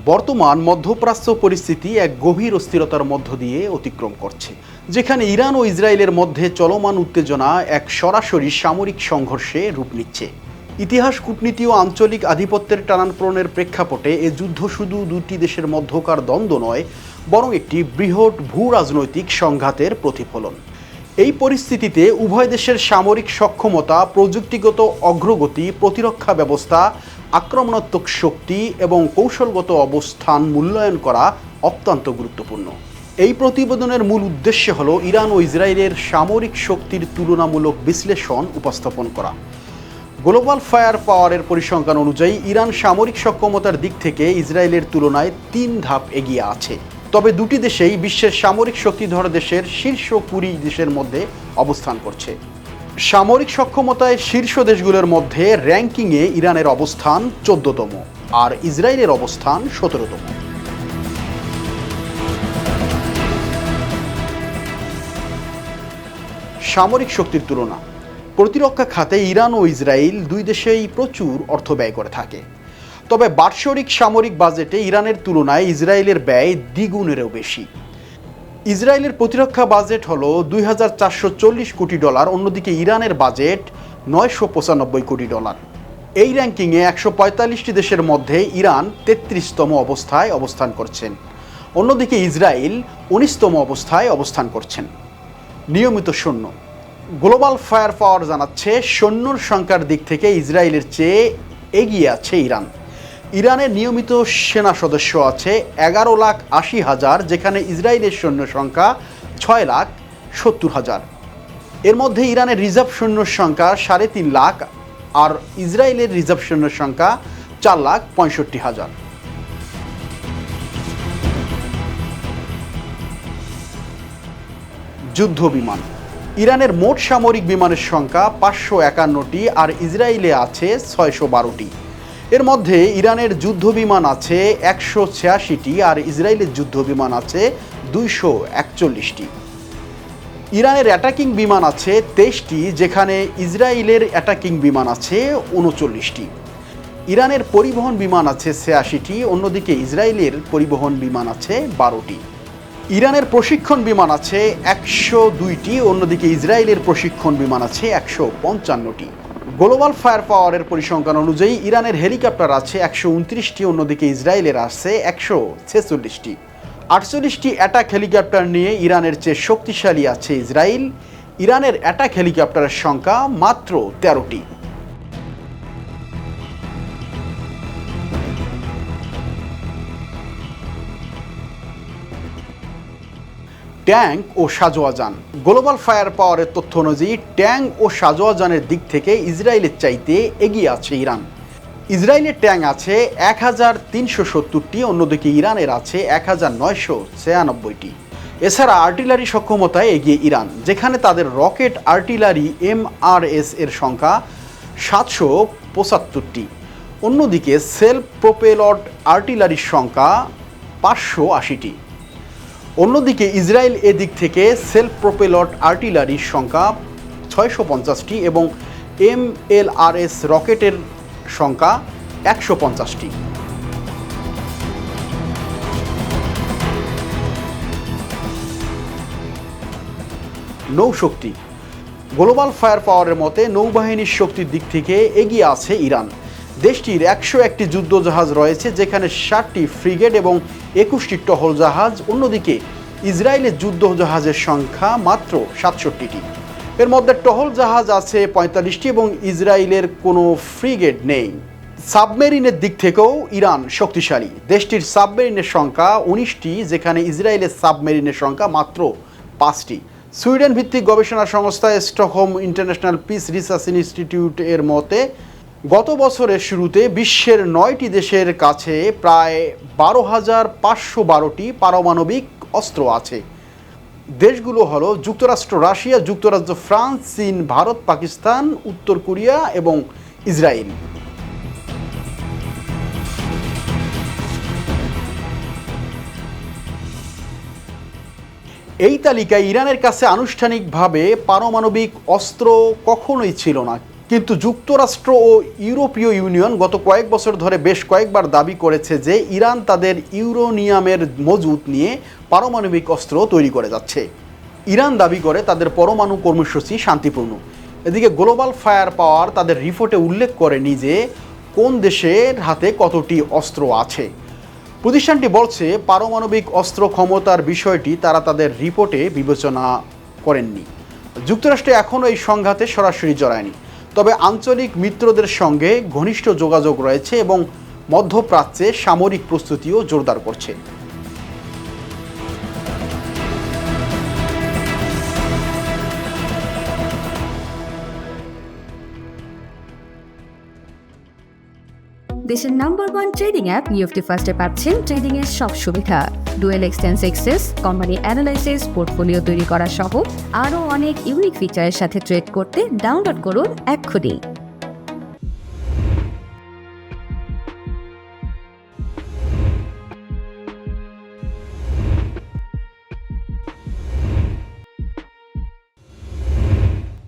বর্তমান মধ্যপ্রাচ্য পরিস্থিতি এক গভীর অস্থিরতার মধ্য দিয়ে অতিক্রম করছে, যেখানে ইরান ও ইসরায়েলের মধ্যে চলমান উত্তেজনা এক সরাসরি সামরিক সংঘর্ষে রূপ নিচ্ছে। ইতিহাস, কূটনীতি ও আঞ্চলিক আধিপত্যের টানানপোড়েনের প্রেক্ষাপটে এ যুদ্ধ শুধু দুটি দেশের মধ্যকার দ্বন্দ্ব নয়, বরং একটি বৃহৎ ভূ রাজনৈতিক সংঘাতের প্রতিফলন। এই পরিস্থিতিতে উভয় দেশের সামরিক সক্ষমতা, প্রযুক্তিগত অগ্রগতি, প্রতিরক্ষা ব্যবস্থা, আক্রমণাত্মক শক্তি এবং কৌশলগত অবস্থান মূল্যায়ন করা অত্যন্ত গুরুত্বপূর্ণ। এই প্রতিবেদনের মূল উদ্দেশ্য হল ইরান ও ইসরায়েলের সামরিক শক্তির তুলনামূলক বিশ্লেষণ উপস্থাপন করা। গ্লোবাল ফায়ার পাওয়ারের পরিসংখ্যান অনুযায়ী ইরান সামরিক সক্ষমতার দিক থেকে ইসরায়েলের তুলনায় 3 ধাপ এগিয়ে আছে। তবে দুটি দেশেই বিশ্বের সামরিক শক্তিধর দেশের শীর্ষ 20 দেশের মধ্যে অবস্থান করছে। সামরিক সক্ষমতায় শীর্ষ দেশগুলোর মধ্যে র্যাঙ্কিংয়ে ইরানের অবস্থান 14তম আর ইসরায়েলের অবস্থান 17তম। সামরিক শক্তির তুলনা। প্রতিরক্ষা খাতে ইরান ও ইসরায়েল দুই দেশেই প্রচুর অর্থ ব্যয় করে থাকে। তবে বাৎসরিক সামরিক বাজেটে ইরানের তুলনায় ইসরায়েলের ব্যয় দ্বিগুণেরও বেশি। ইসরায়েলের প্রতিরক্ষা বাজেট হলো $2,440 কোটি, অন্যদিকে ইরানের বাজেট $995 কোটি। এই র্যাঙ্কিংয়ে 145টি দেশের মধ্যে ইরান 33তম অবস্থায় অবস্থান করছেন, অন্যদিকে ইসরায়েল 19তম অবস্থায় অবস্থান করছেন। নিয়মিত সৈন্য। গ্লোবাল ফায়ার পাওয়ার জানাচ্ছে সৈন্যর সংখ্যার দিক থেকে ইসরায়েলের চেয়ে এগিয়ে আছে ইরান। ইরানের নিয়মিত সেনা সদস্য আছে 11,80,000, যেখানে ইসরায়েলের সৈন্য সংখ্যা 6,70,000। এর মধ্যে ইরানের রিজার্ভ সৈন্যর সংখ্যা 3.5 লাখ আর ইসরায়েলের রিজার্ভ সৈন্যর সংখ্যা 4,65,000। যুদ্ধ বিমান। ইরানের মোট সামরিক বিমানের সংখ্যা 551টি আর ইসরায়েলে আছে 612টি। এর মধ্যে ইরানের যুদ্ধ বিমান আছে 186টি আর ইসরায়েলের যুদ্ধ বিমান আছে 241টি। ইরানের অ্যাটাকিং বিমান আছে 23টি, যেখানে ইসরায়েলের অ্যাটাকিং বিমান আছে 39টি। ইরানের পরিবহন বিমান আছে 86টি, অন্যদিকে ইসরায়েলের পরিবহন বিমান আছে 12টি। ইরানের প্রশিক্ষণ বিমান আছে 102টি, অন্যদিকে ইসরায়েলের প্রশিক্ষণ বিমান আছে 155টি। গ্লোবাল ফায়ার পাওয়ারের পরিসংখ্যান অনুযায়ী ইরানের হেলিকপ্টার আছে 129টি, অন্যদিকে ইসরায়েলের আছে 146টি। 48টি অ্যাটাক হেলিকপ্টার নিয়ে ইরানের চেয়ে শক্তিশালী আছে ইসরায়েল। ইরানের অ্যাটাক হেলিকপ্টারের সংখ্যা মাত্র 13টি। ট্যাঙ্ক ও সাজোয়াজান। গ্লোবাল ফায়ার পাওয়ারের তথ্য অনুযায়ী ট্যাঙ্ক ও সাজোয়াজানের দিক থেকে ইসরায়েলের চাইতে এগিয়ে আছে ইরান। ইসরায়েলের ট্যাঙ্ক আছে 1,370টি, অন্যদিকে ইরানের আছে 1,996টি। এছাড়া আর্টিলারি সক্ষমতায় এগিয়ে ইরান, যেখানে তাদের রকেট আর্টিলারি MRS এর সংখ্যা 775টি। অন্যদিকে সেলফ প্রোপেলড আর্টিলারির সংখ্যা 580টি। অন্যদিকে ইসরায়েল এদিক থেকে সেলফ প্রোপেলড আর্টিলারির সংখ্যা 650টি এবং MLRS রকেটের সংখ্যা 150টি। নৌশক্তি। গ্লোবাল ফায়ার পাওয়ারের মতে নৌবাহিনীর শক্তির দিক থেকে এগিয়ে আছে ইরান। দেশটির 101টি যুদ্ধজাহাজ রয়েছে, যেখানে 60টি ফ্রিগেট এবং 21টি টহল জাহাজ। অন্যদিকে ইসরায়েলের যুদ্ধজাহাজের সংখ্যা মাত্র 67টি। এর মধ্যে টহল জাহাজ আছে 45টি এবং ইসরায়েলের কোনো ফ্রিগেট নেই। সাবমেরিনের দিক থেকেও ইরান শক্তিশালী। দেশটির সাবমেরিনের সংখ্যা 19টি, যেখানে ইসরায়েলের সাবমেরিনের সংখ্যা মাত্র 5টি। সুইডেন ভিত্তিক গবেষণা সংস্থা Stockholm international piece research institute এর মতে গত বছরের শুরুতে বিশ্বের 9টি দেশের কাছে প্রায় 12,512টি পারমাণবিক অস্ত্র আছে। দেশগুলো হলো যুক্তরাষ্ট্র, রাশিয়া, যুক্তরাজ্য, ফ্রান্স, চীন, ভারত, পাকিস্তান, উত্তর কোরিয়া এবং ইসরায়েল। এই তালিকায় ইরানের কাছে আনুষ্ঠানিকভাবে পারমাণবিক অস্ত্র কখনোই ছিল না, কিন্তু যুক্তরাষ্ট্র ও ইউরোপীয় ইউনিয়ন গত কয়েক বছর ধরে বেশ কয়েকবার দাবি করেছে যে ইরান তাদের ইউরেনিয়ামের মজুত নিয়ে পারমাণবিক অস্ত্র তৈরি করে যাচ্ছে। ইরান দাবি করে তাদের পরমাণু কর্মসূচি শান্তিপূর্ণ। এদিকে গ্লোবাল ফায়ার পাওয়ার তাদের রিপোর্টে উল্লেখ করেনি যে কোন দেশের হাতে কতটি অস্ত্র আছে। প্রতিষ্ঠানটি বলছে পারমাণবিক অস্ত্র ক্ষমতার বিষয়টি তারা তাদের রিপোর্টে বিবেচনা করেননি। যুক্তরাষ্ট্র এখনও এই সংঘাতে সরাসরি জড়ায়নি, তবে আঞ্চলিক মিত্রদের সঙ্গে ঘনিষ্ঠ যোগাযোগ রয়েছে এবং মধ্যপ্রাচ্যে সামরিক প্রস্তুতিও জোরদার করছে। দেশের নাম্বার 1 ট্রেডিং অ্যাপ নিফটি ফার্স্টে পাচ্ছেন ট্রেডিং এর সব সুবিধা, dual exchange access, company analysis, portfolio তৈরি করা সহ আরও অনেক ইউনিক ফিচারের সাথে ট্রেড করতে ডাউনলোড করুন এক্ষুনি।